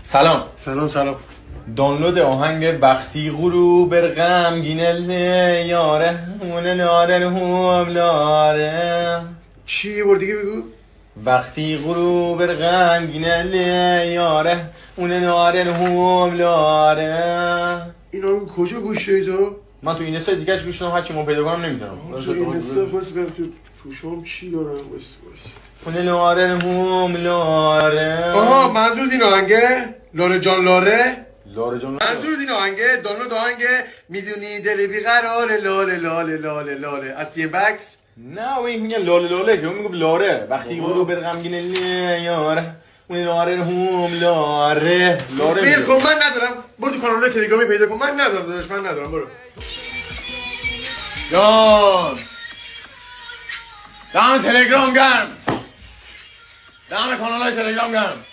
سلام. سلام. دانلود آهنگ وقتی غروب غمگین یاره اون لاره هم لاره. چی یه بار دیگه بگو؟ وقتی غروب غمگین یاره اون لاره هم لاره. اینا کجا گوش دادی تو؟ من تو این سایت دیگه‌اش گوش دادم، هر کی ما پیدا کنم نمیدونم. تو این استفاس برم تو پوشام چی دارم بس. اون لاره هم لاره. آها منظور این آهنگه؟ لاره جان لاره؟ لاره جان منظور این آهنگه؟ دانلود آهنگه میدونی دل بیقراره لاله از تیم بکس؟ نه و این میگه لاله که اون میگه لاره. وقتی غروب غمگین یاره اون لاره هم لاره. فیل کن من ندارم. برو تو کانال تلگرامی پیدا کن. من ندارم داداش، من ندارم. برو جان دم تلگرام گرم، دم کانال های تلگرام گرم.